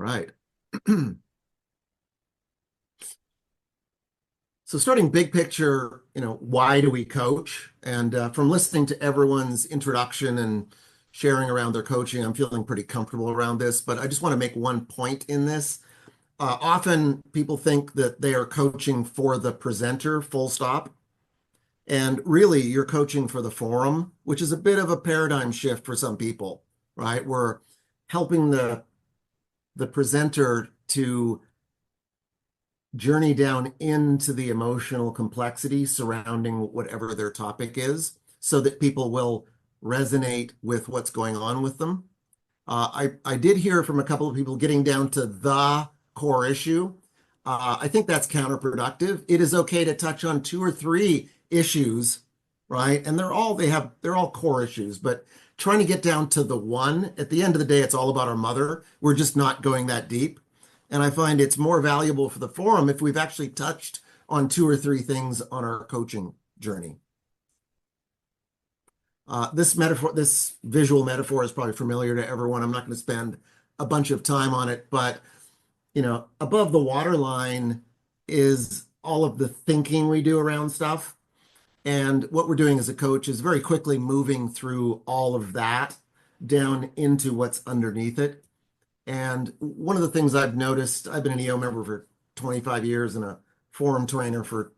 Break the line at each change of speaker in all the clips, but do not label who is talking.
right. So starting big picture, why do we coach? And from listening to everyone's introduction and sharing around their coaching, I'm feeling pretty comfortable around this, but I just want to make one point in this. Often people think that they are coaching for the presenter, full stop. And really, you're coaching for the forum, which is a bit of a paradigm shift for some people, right? We're helping the presenter to journey down into the emotional complexity surrounding whatever their topic is so that people will resonate with what's going on with them. I did hear from a couple of people getting down to the core issue. I think that's counterproductive. It is okay to touch on two or three issues, right? And they're all core issues, but trying to get down to the one, at the end of the day, it's all about our mother. We're just not going that deep. And I find it's more valuable for the forum if we've actually touched on two or three things on our coaching journey. This visual metaphor is probably familiar to everyone. I'm not going to spend a bunch of time on it, but above the waterline is all of the thinking we do around stuff. And what we're doing as a coach is very quickly moving through all of that down into what's underneath it. And one of the things I've noticed, I've been an EO member for 25 years and a forum trainer for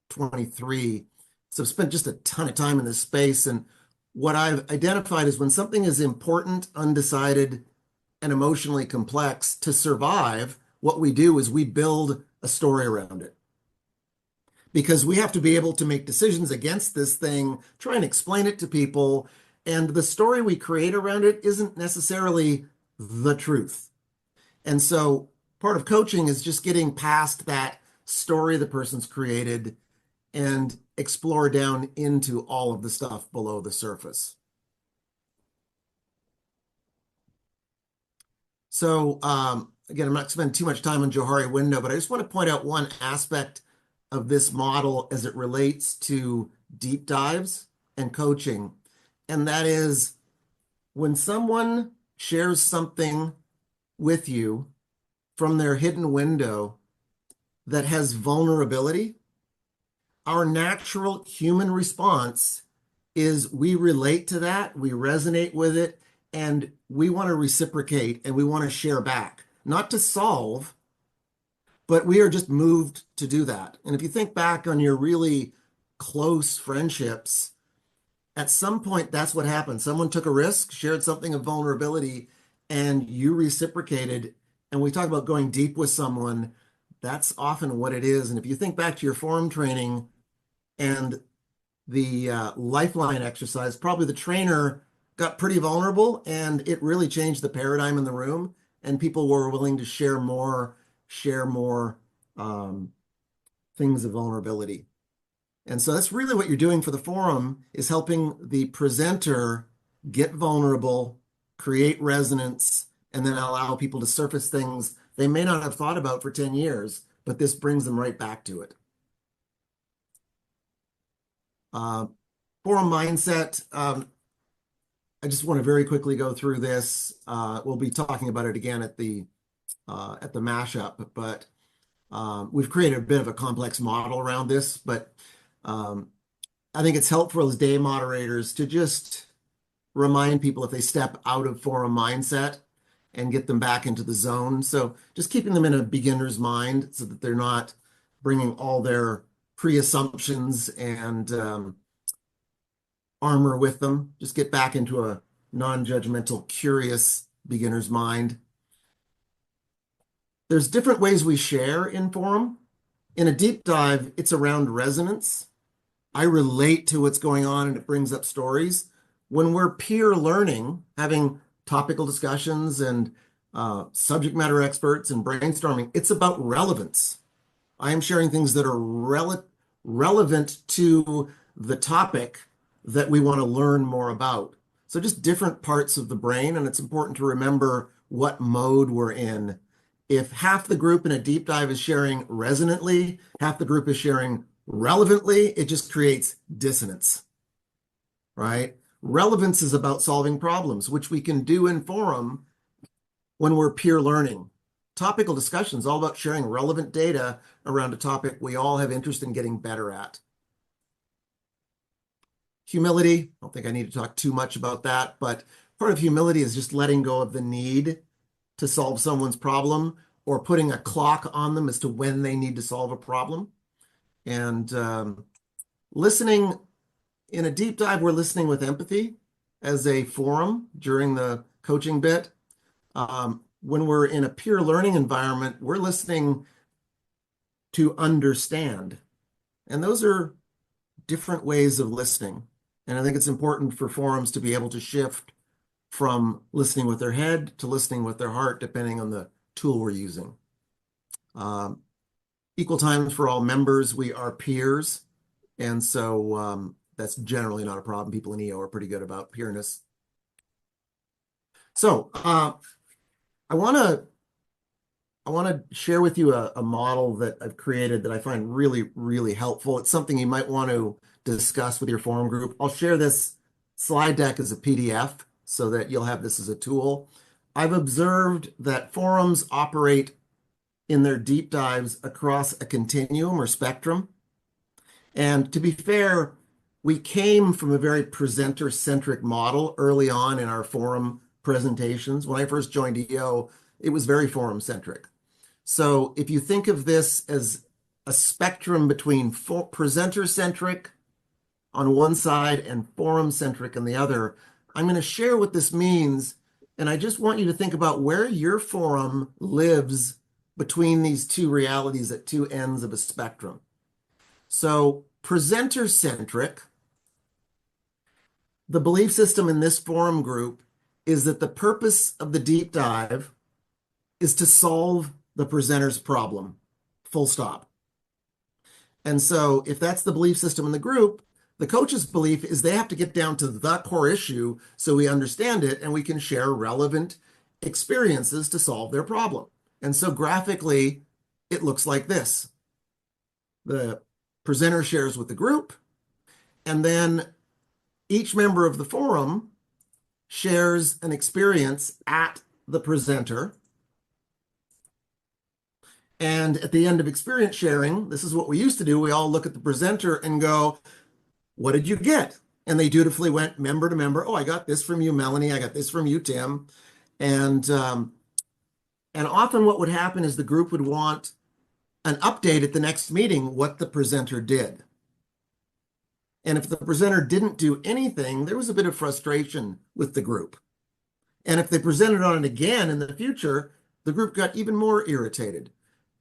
23. So I've spent just a ton of time in this space. And what I've identified is when something is important, undecided, and emotionally complex, to survive, what we do is we build a story around it. Because we have to be able to make decisions against this thing, try and explain it to people. And the story we create around it isn't necessarily the truth. And so part of coaching is just getting past that story the person's created and explore down into all of the stuff below the surface. So again, I'm not spending too much time on Johari window, but I just want to point out one aspect of this model as it relates to deep dives and coaching. And that is when someone shares something with you from their hidden window that has vulnerability, our natural human response is we relate to that, we resonate with it, and we want to reciprocate and we want to share back, not to solve, but we are just moved to do that. And if you think back on your really close friendships, at some point, that's what happened. Someone took a risk, shared something of vulnerability, and you reciprocated. And we talk about going deep with someone. That's often what it is. And if you think back to your forum training and the lifeline exercise, probably the trainer got pretty vulnerable and it really changed the paradigm in the room. And people were willing to share more things of vulnerability. And so that's really what you're doing for the forum, is helping the presenter get vulnerable, create resonance, and then allow people to surface things they may not have thought about for 10 years, but this brings them right back to it. Forum mindset. I just want to very quickly go through this. We'll be talking about it again at the mashup, but we've created a bit of a complex model around this, but I think it's helpful as day moderators to just remind people if they step out of forum mindset and get them back into the zone. So just keeping them in a beginner's mind so that they're not bringing all their pre-assumptions and armor with them. Just get back into a non-judgmental, curious beginner's mind. There's different ways we share in forum. In a deep dive, it's around resonance. I relate to what's going on and it brings up stories. When we're peer learning, having topical discussions and subject matter experts and brainstorming, it's about relevance. I am sharing things that are relevant to the topic that we want to learn more about. So just different parts of the brain, and it's important to remember what mode we're in. If half the group in a deep dive is sharing resonantly, half the group is sharing relevantly, it just creates dissonance, right? Relevance is about solving problems, which we can do in forum, when we're peer learning. Topical discussions, all about sharing relevant data around a topic we all have interest in getting better at. Humility, I don't think I need to talk too much about that, but part of humility is just letting go of the need to solve someone's problem or putting a clock on them as to when they need to solve a problem. And listening, in a deep dive, we're listening with empathy as a forum during the coaching bit. When we're in a peer learning environment, we're listening to understand. And those are different ways of listening. And I think it's important for forums to be able to shift from listening with their head to listening with their heart, depending on the tool we're using. Equal times for all members. We are peers. And so that's generally not a problem. People in EO are pretty good about peerness. So I want to share with you a model that I've created that I find really, really helpful. It's something you might want to discuss with your forum group. I'll share this slide deck as a PDF so that you'll have this as a tool. I've observed that forums operate in their deep dives across a continuum or spectrum. And to be fair, we came from a very presenter-centric model early on in our forum presentations. When I first joined EO, it was very forum-centric. So if you think of this as a spectrum between presenter-centric on one side and forum-centric on the other, I'm going to share what this means. And I just want you to think about where your forum lives between these two realities at two ends of a spectrum. So presenter-centric, the belief system in this forum group is that the purpose of the deep dive is to solve the presenter's problem, full stop. And so if that's the belief system in the group, the coach's belief is they have to get down to the core issue so we understand it and we can share relevant experiences to solve their problem. And so graphically, it looks like this. The presenter shares with the group, and then each member of the forum shares an experience at the presenter. And at the end of experience sharing, this is what we used to do. We all look at the presenter and go, what did you get? And they dutifully went member to member. Oh, I got this from you, Melanie. I got this from you, Tim. And often what would happen is the group would want an update at the next meeting, what the presenter did. And if the presenter didn't do anything, there was a bit of frustration with the group. And if they presented on it again in the future, the group got even more irritated.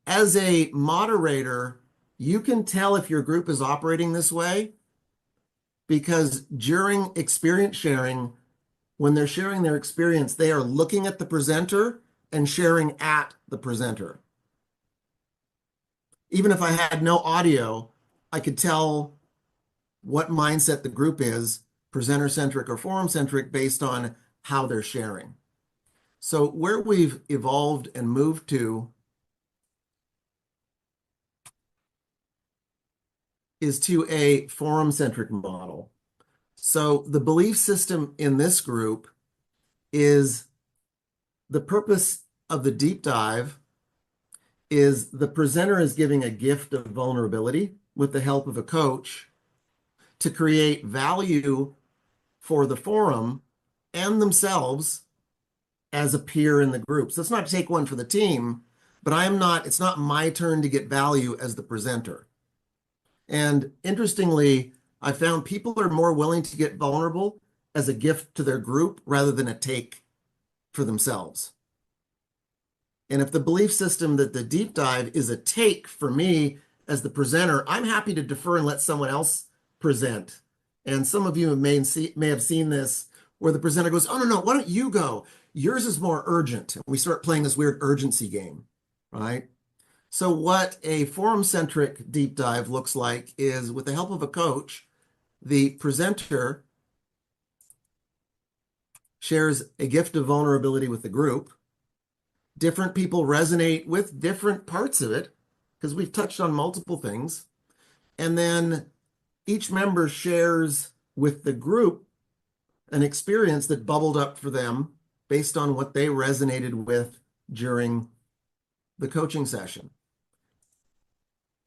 As a moderator, you can tell if your group is operating this way because during experience sharing, when they're sharing their experience, they are looking at the presenter and sharing at the presenter. Even if I had no audio, I could tell what mindset the group is, presenter-centric or forum-centric, based on how they're sharing. So where we've evolved and moved to is to a forum-centric model. So the belief system in this group is the purpose of the deep dive is the presenter is giving a gift of vulnerability with the help of a coach to create value for the forum and themselves as a peer in the group. So it's not to take one for the team, but it's not my turn to get value as the presenter. And interestingly, I found people are more willing to get vulnerable as a gift to their group rather than a take for themselves. And if the belief system that the deep dive is a take for me as the presenter, I'm happy to defer and let someone else present. And some of you may have seen this where the presenter goes, oh, no, why don't you go? Yours is more urgent. And we start playing this weird urgency game, right? So what a forum-centric deep dive looks like is with the help of a coach, the presenter shares a gift of vulnerability with the group. Different people resonate with different parts of it because we've touched on multiple things. And then each member shares with the group an experience that bubbled up for them based on what they resonated with during the coaching session.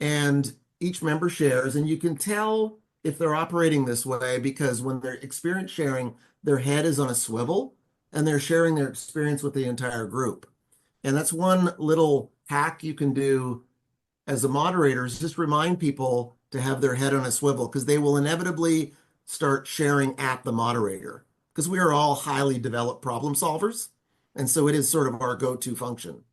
And each member shares, and you can tell if they're operating this way because when they're experience sharing, their head is on a swivel and they're sharing their experience with the entire group. And that's one little hack you can do as a moderator, is just remind people to have their head on a swivel, because they will inevitably start sharing at the moderator, because we are all highly developed problem solvers. And so it is sort of our go-to function.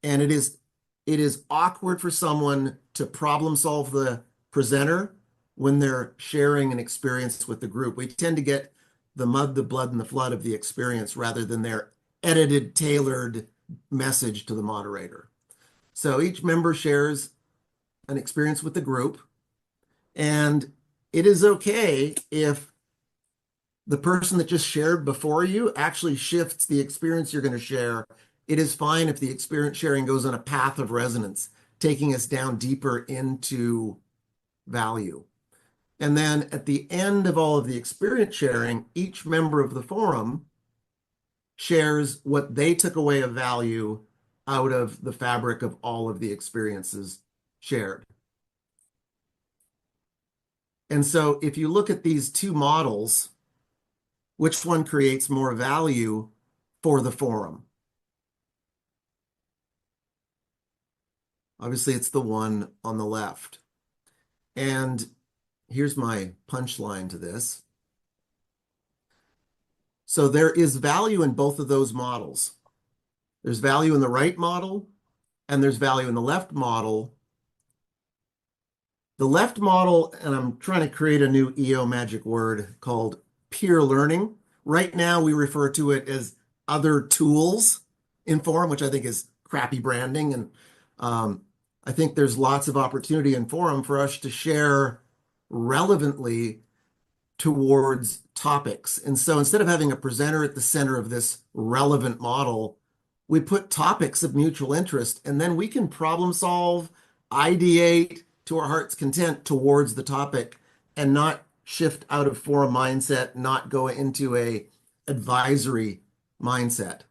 And it is awkward for someone to problem solve the presenter when they're sharing an experience with the group. We tend to get the mud, the blood, and the flood of the experience rather than their edited, tailored message to the moderator. So each member shares an experience with the group, and it is okay if the person that just shared before you actually shifts the experience you're going to share. It is fine if the experience sharing goes on a path of resonance, taking us down deeper into value. And then at the end of all of the experience sharing, each member of the forum shares what they took away of value out of the fabric of all of the experiences shared. And so if you look at these two models, which one creates more value for the forum? Obviously, it's the one on the left. And here's my punchline to this. So there is value in both of those models. There's value in the right model, and there's value in the left model. The left model, and I'm trying to create a new EO magic word called peer learning. Right now, we refer to it as other tools in forum, which I think is crappy branding. And I think there's lots of opportunity in forum for us to share relevantly towards topics. And so instead of having a presenter at the center of this relevant model, we put topics of mutual interest, and then we can problem solve, ideate to our heart's content towards the topic, and not shift out of forum mindset, not go into a advisory mindset,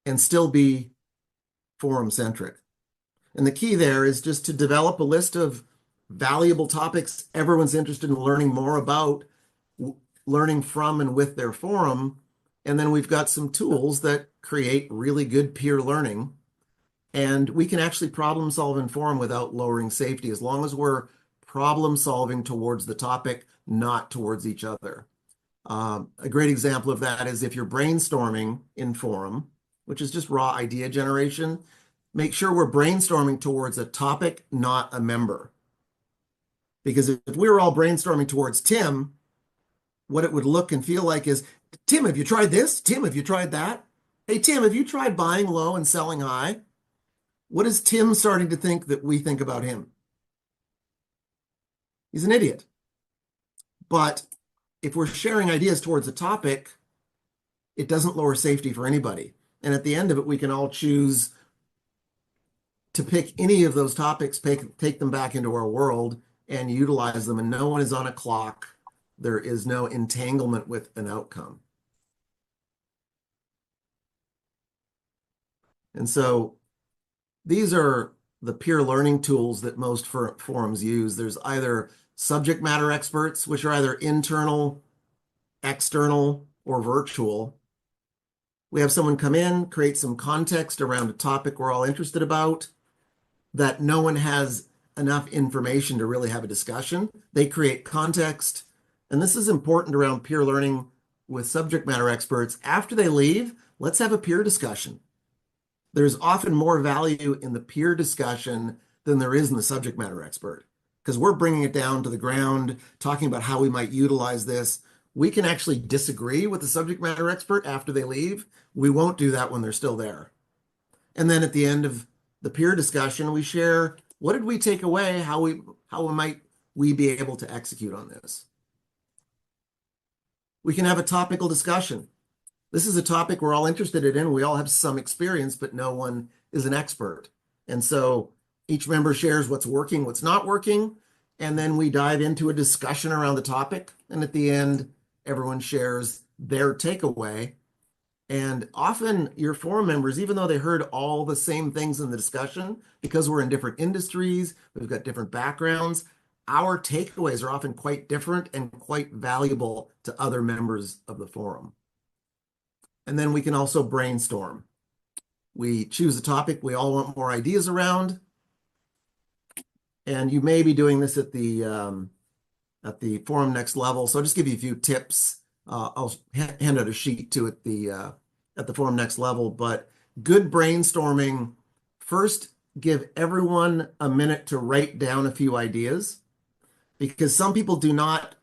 and still be forum centric. And the key there is just to develop a list of valuable topics everyone's interested in learning more about, learning from and with their forum. And then we've got some tools that create really good peer learning. And we can actually problem solve in forum without lowering safety, as long as we're problem solving towards the topic, not towards each other. A great example of that is if you're brainstorming in forum, which is just raw idea generation, make sure we're brainstorming towards a topic, not a member. Because if we were all brainstorming towards Tim, what it would look and feel like is, Tim, have you tried this? Tim, have you tried that? Hey, Tim, have you tried buying low and selling high? What is Tim starting to think that we think about him? He's an idiot. But if we're sharing ideas towards a topic, it doesn't lower safety for anybody. And at the end of it, we can all choose to pick any of those topics, take them back into our world and utilize them. And no one is on a clock. There is no entanglement with an outcome. And so these are the peer learning tools that most forums use. There's either subject matter experts, which are either internal, external, or virtual. We have someone come in, create some context around a topic we're all interested about that no one has enough information to really have a discussion. They create context. And this is important around peer learning with subject matter experts. After they leave, let's have a peer discussion. There's often more value in the peer discussion than there is in the subject matter expert, because we're bringing it down to the ground, talking about how we might utilize this. We can actually disagree with the subject matter expert after they leave. We won't do that when they're still there. And then at the end of the peer discussion, we share, what did we take away? How might we be able to execute on this? We can have a topical discussion. This is a topic we're all interested in. We all have some experience, but no one is an expert. And so each member shares what's working, what's not working, and then we dive into a discussion around the topic. And at the end, everyone shares their takeaway. And often your forum members, even though they heard all the same things in the discussion, because we're in different industries, we've got different backgrounds, our takeaways are often quite different and quite valuable to other members of the forum. And then we can also brainstorm. We choose a topic we all want more ideas around. And you may be doing this at the forum next level. So I'll just give you a few tips. I'll hand out a sheet to at the forum next level. But good brainstorming, first give everyone a minute to write down a few ideas, because some people do not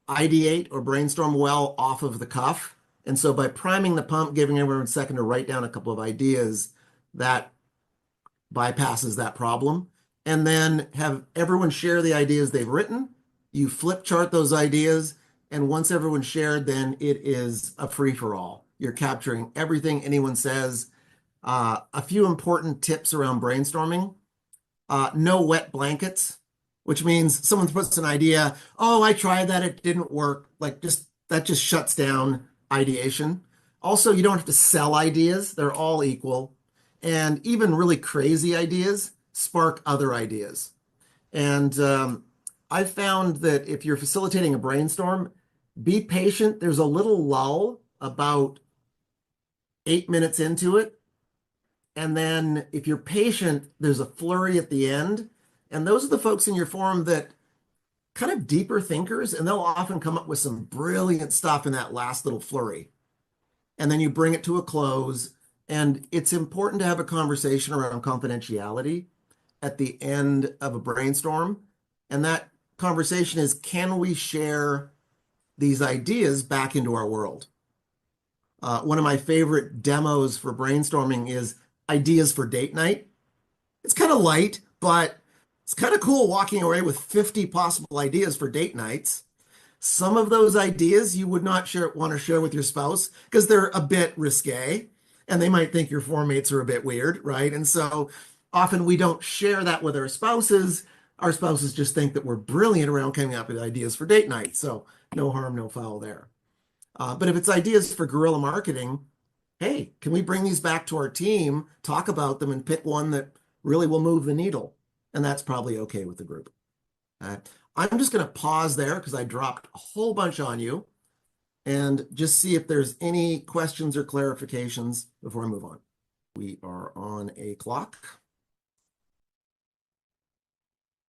ideate or brainstorm well off of the cuff. And so by priming the pump, giving everyone a second to write down a couple of ideas, that bypasses that problem. And then have everyone share the ideas they've written. You flip chart those ideas. And once everyone's shared, then it is a free-for-all. You're capturing everything anyone says. A few important tips around brainstorming. No wet blankets, which means someone puts an idea, oh, I tried that, it didn't work. That just shuts down ideation. Also, you don't have to sell ideas. They're all equal. And even really crazy ideas spark other ideas. And I found that if you're facilitating a brainstorm, be patient. There's a little lull about 8 minutes into it. And then if you're patient, there's a flurry at the end. And those are the folks in your forum that kind of deeper thinkers, and they'll often come up with some brilliant stuff in that last little flurry. And then you bring it to a close. And it's important to have a conversation around confidentiality at the end of a brainstorm. And that conversation is, can we share these ideas back into our world? One of my favorite demos for brainstorming is ideas for date night. It's kind of light, but it's kind of cool walking away with 50 possible ideas for date nights. Some of those ideas you would not want to share with your spouse because they're a bit risque and they might think your forum mates are a bit weird, right? And so often we don't share that with our spouses. Our spouses just think that we're brilliant around coming up with ideas for date night. So no harm, no foul there. But if it's ideas for guerrilla marketing, hey, can we bring these back to our team, talk about them, and pick one that really will move the needle? And that's probably okay with the group. I'm just going to pause there because I dropped a whole bunch on you and just see if there's any questions or clarifications before I move on. We are on a clock.